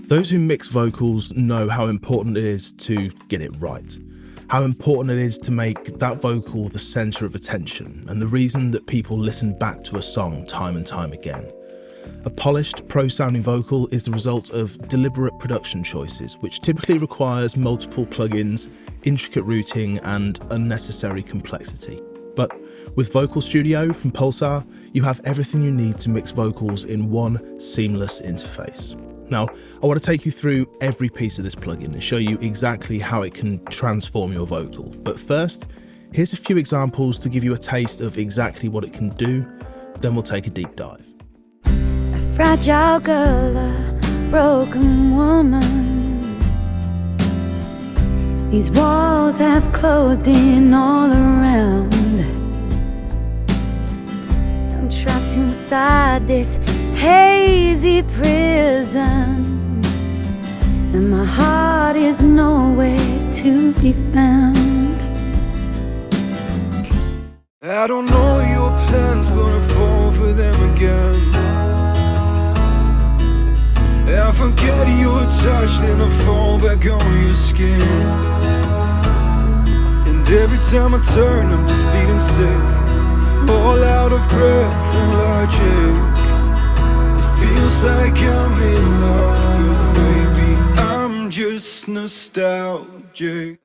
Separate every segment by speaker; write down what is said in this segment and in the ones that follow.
Speaker 1: Those who mix vocals know how important it is to get it right. How important it is to make that vocal the center of attention and the reason that people listen back to a song time and time again. A polished, pro-sounding vocal is the result of deliberate production choices, which typically requires multiple plugins, intricate routing, and unnecessary complexity. But with Vocal Studio from Pulsar, you have everything you need to mix vocals in one seamless interface. Now, I want to take you through every piece of this plugin and show you exactly how it can transform your vocal. But first, here's a few examples to give you a taste of exactly what it can do, then we'll take a deep dive.
Speaker 2: A fragile girl, a broken woman. These walls have closed in all around. I'm trapped inside this hazy prison, and my heart is nowhere to be found.
Speaker 3: I don't know your plans, but I fall for them again. I forget your touch, then I fall back on your skin. And every time I turn, I'm just feeling sick, all out of breath and logic. Feels like I'm in love, baby, I'm just nostalgic.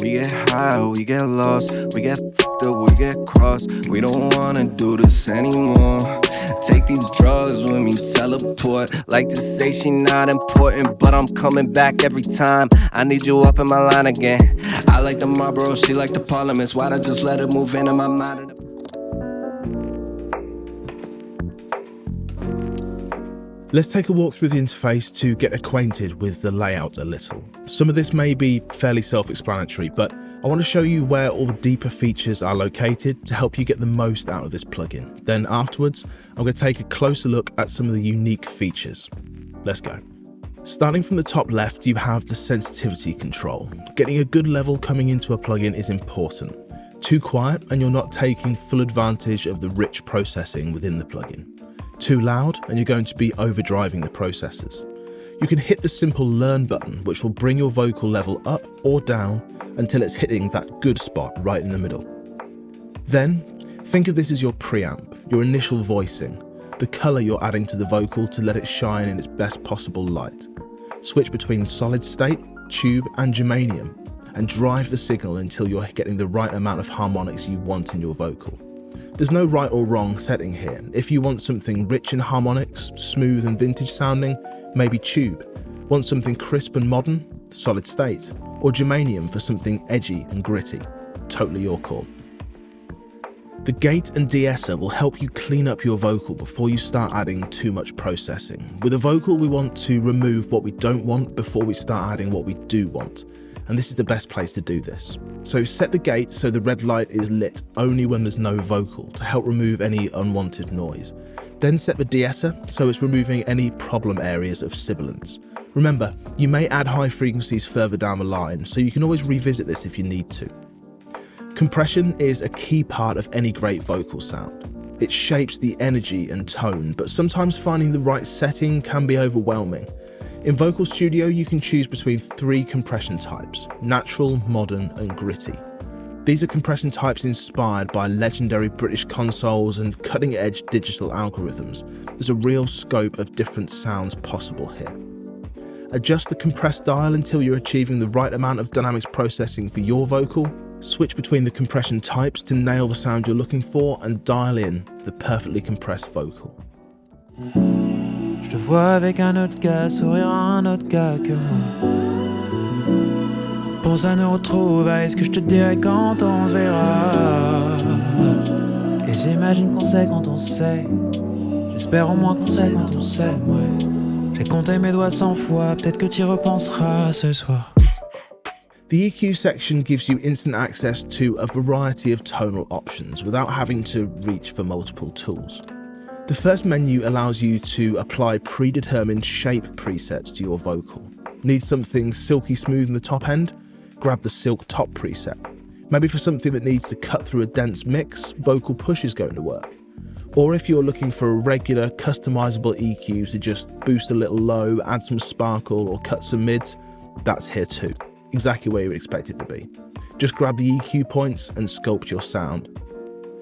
Speaker 4: We get high, we get lost, we get fucked up, we get crossed. We don't wanna do this anymore. Take these drugs with me, teleport. Like to say she not important, but I'm coming back every time. I need you up in my line again. I like the Marlboro, she like the Parliaments. Why'd I just let it move into my mind?
Speaker 1: Let's take a walk through the interface to get acquainted with the layout a little. Some of this may be fairly self-explanatory, but I want to show you where all the deeper features are located to help you get the most out of this plugin. Then afterwards, I'm going to take a closer look at some of the unique features. Let's go. Starting from the top left, you have the sensitivity control. Getting a good level coming into a plugin is important. Too quiet and you're not taking full advantage of the rich processing within the plugin. Too loud and you're going to be overdriving the processors. You can hit the simple learn button, which will bring your vocal level up or down until it's hitting that good spot right in the middle. Then think of this as your preamp, your initial voicing, the color you're adding to the vocal to let it shine in its best possible light. Switch between solid state, tube and germanium and drive the signal until you're getting the right amount of harmonics you want in your vocal. There's no right or wrong setting here. If you want something rich in harmonics, smooth and vintage sounding, maybe tube. Want something crisp and modern? Solid state. Or germanium for something edgy and gritty. Totally your call. The gate and de-esser will help you clean up your vocal before you start adding too much processing. With a vocal, we want to remove what we don't want before we start adding what we do want. And this is the best place to do this. So set the gate so the red light is lit only when there's no vocal to help remove any unwanted noise. Then set the de-esser so it's removing any problem areas of sibilance. Remember, you may add high frequencies further down the line, so you can always revisit this if you need to. Compression is a key part of any great vocal sound. It shapes the energy and tone, but sometimes finding the right setting can be overwhelming. In Vocal Studio, you can choose between 3 compression types: natural, modern, and gritty. These are compression types inspired by legendary British consoles and cutting-edge digital algorithms. There's a real scope of different sounds possible here. Adjust the compress dial until you're achieving the right amount of dynamics processing for your vocal. Switch between the compression types to nail the sound you're looking for and dial in the perfectly compressed vocal.
Speaker 5: Je te vois avec un autre gars, sourire à un autre gars que moi. Pense à nos retrouvailles, ce que je te dirai quand on se verra. Et j'imagine qu'on sait quand on sait. J'espère au moins qu'on sait quand on sait, ouais. J'ai compté mes doigts 100 fois, peut-être que t'y repenseras ce soir.
Speaker 1: The EQ section gives you instant access to a variety of tonal options without having to reach for multiple tools. The first menu allows you to apply predetermined shape presets to your vocal. Need something silky smooth in the top end? Grab the Silk Top preset. Maybe for something that needs to cut through a dense mix, Vocal Push is going to work. Or if you're looking for a regular customizable EQ to just boost a little low, add some sparkle or cut some mids, that's here too. Exactly where you would expect it to be. Just grab the EQ points and sculpt your sound.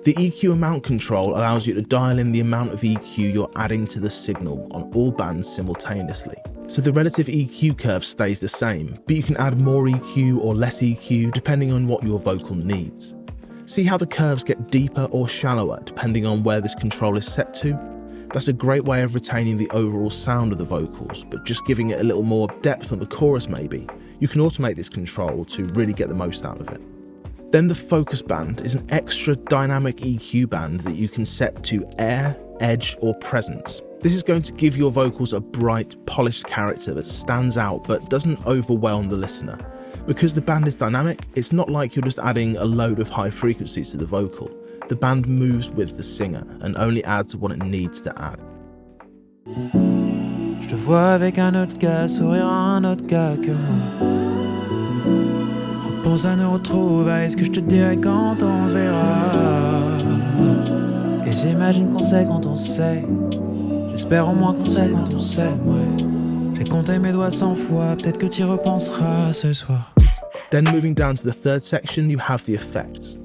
Speaker 1: The EQ amount control allows you to dial in the amount of EQ you're adding to the signal on all bands simultaneously. So the relative EQ curve stays the same, but you can add more EQ or less EQ depending on what your vocal needs. See how the curves get deeper or shallower depending on where this control is set to? That's a great way of retaining the overall sound of the vocals, but just giving it a little more depth on the chorus maybe. You can automate this control to really get the most out of it. Then the focus band is an extra dynamic EQ band that you can set to air, edge or presence. This is going to give your vocals a bright, polished character that stands out but doesn't overwhelm the listener. Because the band is dynamic, it's not like you're just adding a load of high frequencies to the vocal. The band moves with the singer and only adds what it needs to add.
Speaker 5: Je te vois avec un autre gars, sourire à un autre gars que moi. Repense à nos retrouvailles, ce que je te dirai quand on se verra. Et j'imagine qu'on sait quand on sait. J'espère au moins qu'on sait quand on s'aime, ouais. J'ai compté mes doigts 100 fois, peut-être que tu y repenseras ce soir.
Speaker 1: Then moving down to the third section, you have the effects.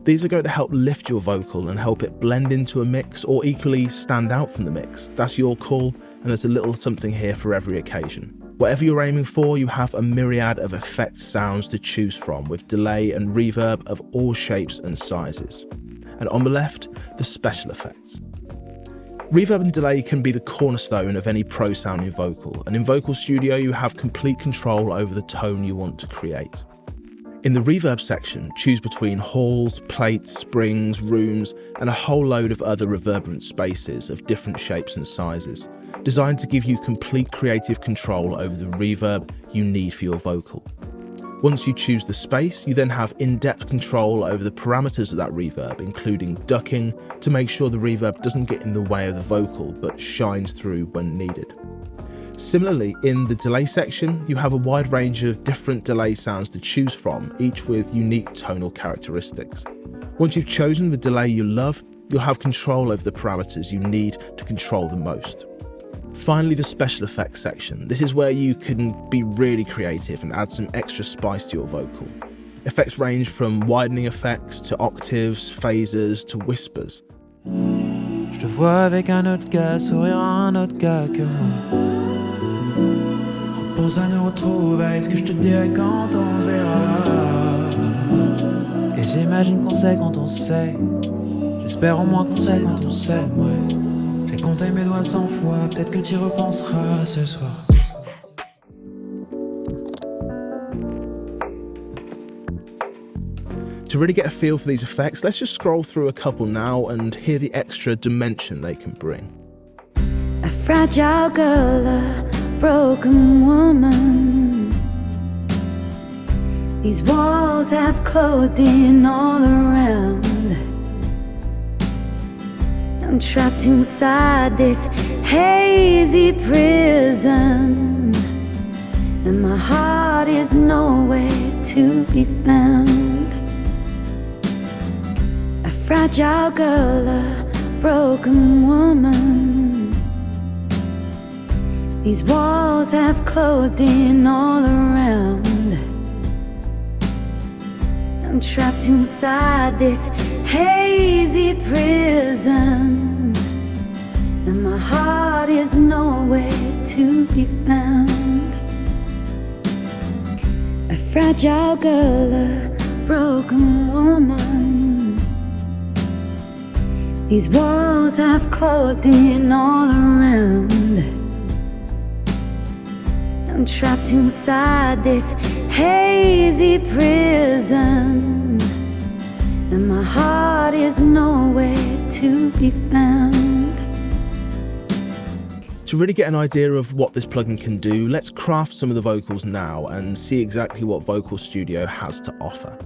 Speaker 1: These are going to help lift your vocal and help it blend into a mix or equally stand out from the mix. That's your call, and there's a little something here for every occasion. Whatever you're aiming for, you have a myriad of effect sounds to choose from with delay and reverb of all shapes and sizes. And on the left, the special effects. Reverb and delay can be the cornerstone of any pro sounding vocal, and in Vocal Studio you have complete control over the tone you want to create. In the reverb section, choose between halls, plates, springs, rooms, and a whole load of other reverberant spaces of different shapes and sizes, designed to give you complete creative control over the reverb you need for your vocal. Once you choose the space, you then have in-depth control over the parameters of that reverb, including ducking to make sure the reverb doesn't get in the way of the vocal but shines through when needed. Similarly, in the delay section, you have a wide range of different delay sounds to choose from, each with unique tonal characteristics. Once you've chosen the delay you love, you'll have control over the parameters you need to control the most. Finally, the special effects section. This is where you can be really creative and add some extra spice to your vocal. Effects range from widening effects to octaves, phasers to whispers.
Speaker 5: Je te vois avec un autre gars, sourire à un autre gars que moi. Repense à nos retrouvailles, ce que je te dirai quand on se verra. Et j'imagine qu'on sait quand on sait. J'espère au moins qu'on sait quand on s'aime, ouais. J'ai compté mes doigts 100 fois, peut-être que tu y repenseras ce soir.
Speaker 1: To really get a feel for these effects, let's just scroll through a couple now and hear the extra dimension they can bring.
Speaker 2: A fragile girl, a broken woman. These walls have closed in all around. I'm trapped inside this hazy prison, and my heart is nowhere to be found. A fragile girl, a broken woman. These walls have closed in all around. I'm trapped inside this hazy prison, and my heart is nowhere to be found. A fragile girl, a broken woman. These walls have closed in all around. I'm trapped inside this hazy prison, and my heart is nowhere to be found.
Speaker 1: To really get an idea of what this plugin can do, let's craft some of the vocals now and see exactly what Vocal Studio has to offer.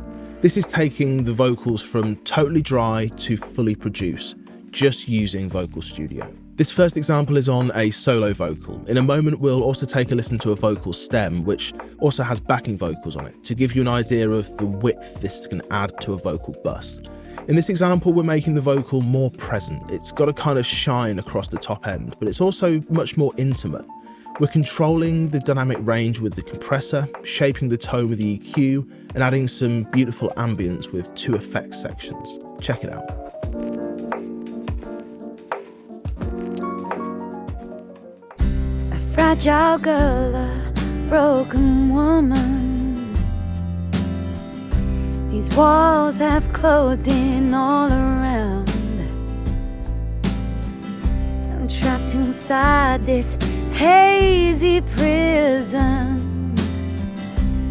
Speaker 1: This is taking the vocals from totally dry to fully produce, just using Vocal Studio. This first example is on a solo vocal. In a moment, we'll also take a listen to a vocal stem, which also has backing vocals on it, to give you an idea of the width this can add to a vocal bus. In this example, we're making the vocal more present. It's got a kind of shine across the top end, but it's also much more intimate. We're controlling the dynamic range with the compressor, shaping the tone with the EQ, and adding some beautiful ambience with 2 effects sections. Check it out.
Speaker 2: A fragile girl, a broken woman. These walls have closed in all around. I'm trapped inside this hazy prison,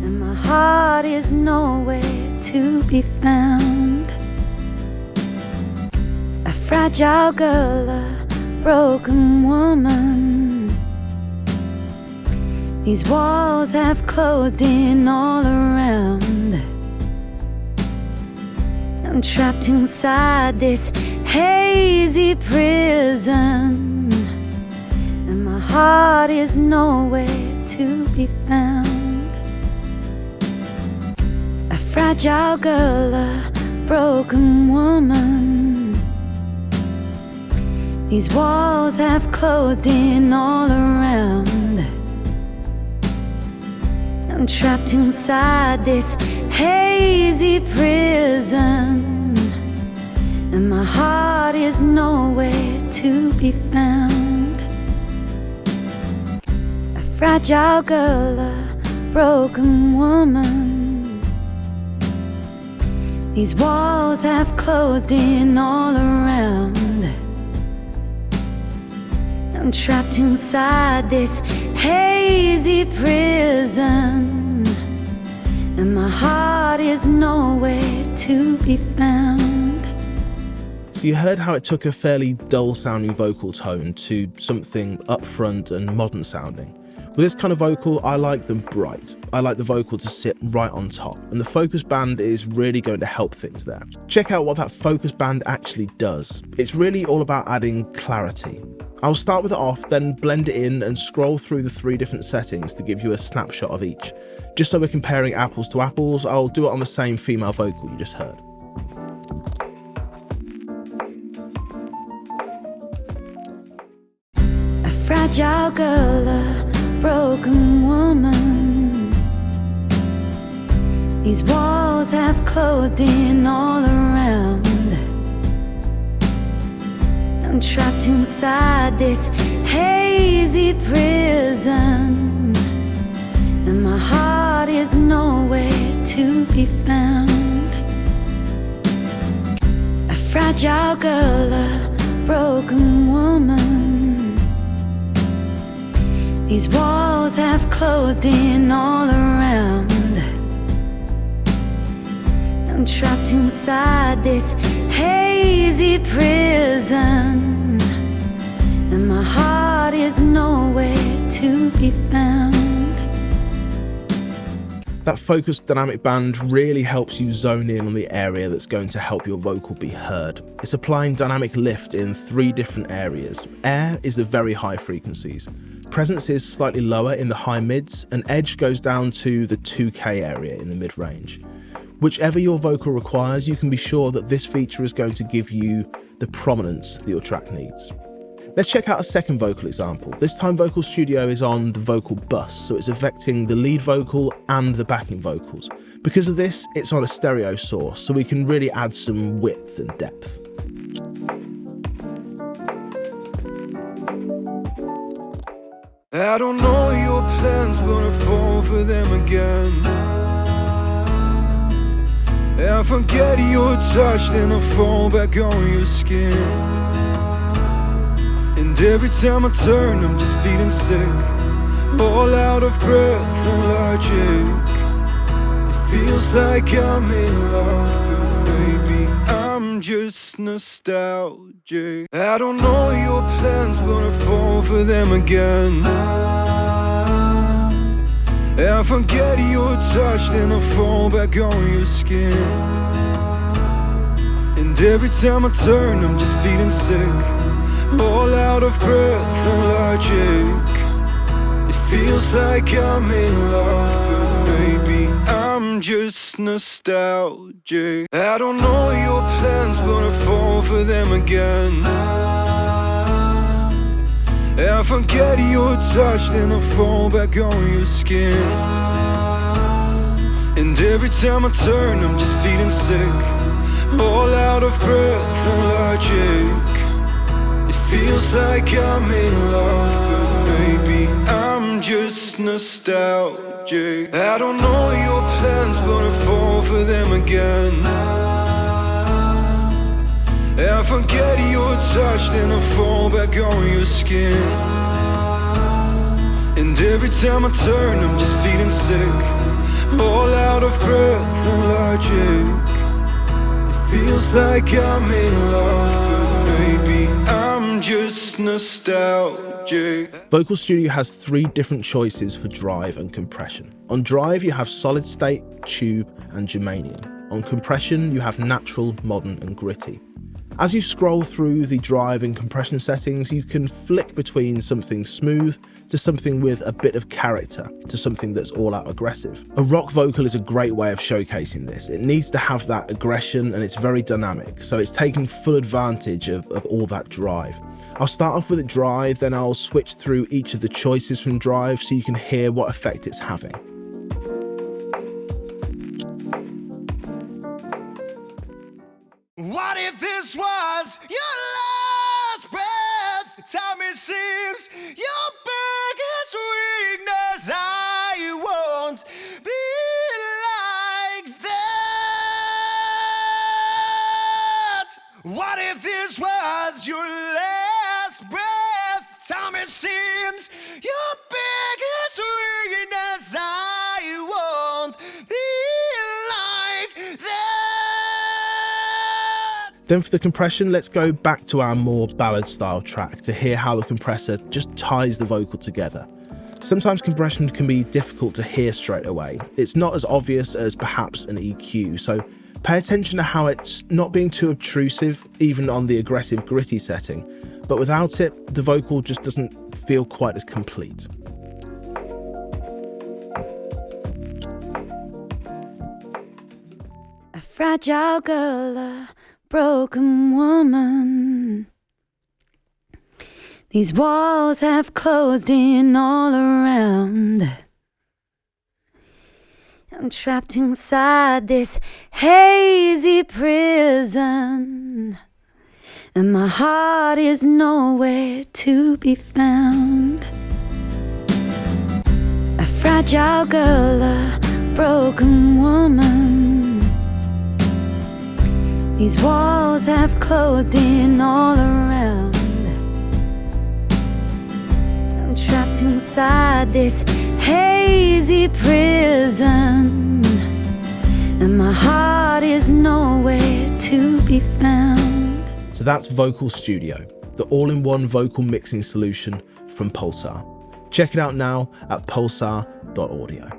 Speaker 2: and my heart is nowhere to be found. A fragile girl, a broken woman. These walls have closed in all around. I'm trapped inside this hazy prison, and my heart is nowhere to be found. A fragile girl, a broken woman. These walls have closed in all around. I'm trapped inside this hazy prison, and my heart is nowhere to be found. A fragile girl, a broken woman. These walls have closed in all around. I'm trapped inside this hazy prison, and my heart is nowhere to be found.
Speaker 1: So you heard how it took a fairly dull sounding vocal tone to something upfront and modern sounding. With this kind of vocal, I like them bright. I like the vocal to sit right on top, and the focus band is really going to help things there. Check out what that focus band actually does. It's really all about adding clarity. I'll start with it off, then blend it in and scroll through the 3 different settings to give you a snapshot of each. Just so we're comparing apples to apples, I'll do it on the same female vocal you just heard.
Speaker 2: A fragile girl, a broken woman. These walls have closed in all around. I'm trapped inside this hazy prison, and my heart is nowhere to be found. A fragile girl, a broken woman. These walls have closed in all around. I'm trapped inside this hazy prison, and my heart is nowhere to be found.
Speaker 1: That focused dynamic band really helps you zone in on the area that's going to help your vocal be heard. It's applying dynamic lift in 3 different areas. Air is the very high frequencies. Presence is slightly lower in the high mids, and edge goes down to the 2K area in the mid-range. Whichever your vocal requires, you can be sure that this feature is going to give you the prominence that your track needs. Let's check out a second vocal example. This time Vocal Studio is on the vocal bus, so it's affecting the lead vocal and the backing vocals. Because of this, it's on a stereo source, so we can really add some width and depth.
Speaker 3: I don't know your plans, but I fall for them again. I forget your touch, then I fall back on your skin. And every time I turn, I'm just feeling sick, all out of breath and logic. It feels like I'm in love, but maybe I'm just nostalgic. I don't know your plans, but I fall for them again. I forget your touch, then I fall back on your skin. And every time I turn, I'm just feeling sick, all out of breath and logic. It feels like I'm in love, but maybe I'm I'm just nostalgic. I don't know your plans, but I fall for them again. I forget your touch, then I fall back on your skin. And every time I turn, I'm just feeling sick, all out of breath and logic. It feels like I'm in love, but maybe I'm just nostalgic. I don't know your plans, but I fall for them again. I forget your touch, then I fall back on your skin. And every time I turn, I'm just feeling sick, all out of breath and logic. It feels like I'm in love, but maybe I'm just nostalgic.
Speaker 1: Vocal Studio has 3 different choices for drive and compression. On drive, you have solid state, tube, and germanium. On compression, you have natural, modern, and gritty. As you scroll through the drive and compression settings, you can flick between something smooth to something with a bit of character to something that's all out aggressive. A rock vocal is a great way of showcasing this. It needs to have that aggression and it's very dynamic, so it's taking full advantage of all that drive. I'll start off with a drive, then I'll switch through each of the choices from drive so you can hear what effect it's having.
Speaker 3: What if this was your last breath? Time it seems your biggest weakness. I won't be like that. What if this was your last breath? Time it seems your biggest weakness. I won't be like that.
Speaker 1: Then for the compression, let's go back to our more ballad style track to hear how the compressor just ties the vocal together. Sometimes compression can be difficult to hear straight away. It's not as obvious as perhaps an EQ, so pay attention to how it's not being too obtrusive, even on the aggressive gritty setting, but without it, the vocal just doesn't feel quite as complete.
Speaker 2: A fragile girl, a broken woman. These walls have closed in all around. I'm trapped inside this hazy prison, and my heart is nowhere to be found. A fragile girl, a broken woman. These walls have closed in all around. I'm trapped inside this hazy prison, and my heart is nowhere to be found.
Speaker 1: So that's Vocal Studio, the all-in-one vocal mixing solution from Pulsar. Check it out now at pulsar.audio.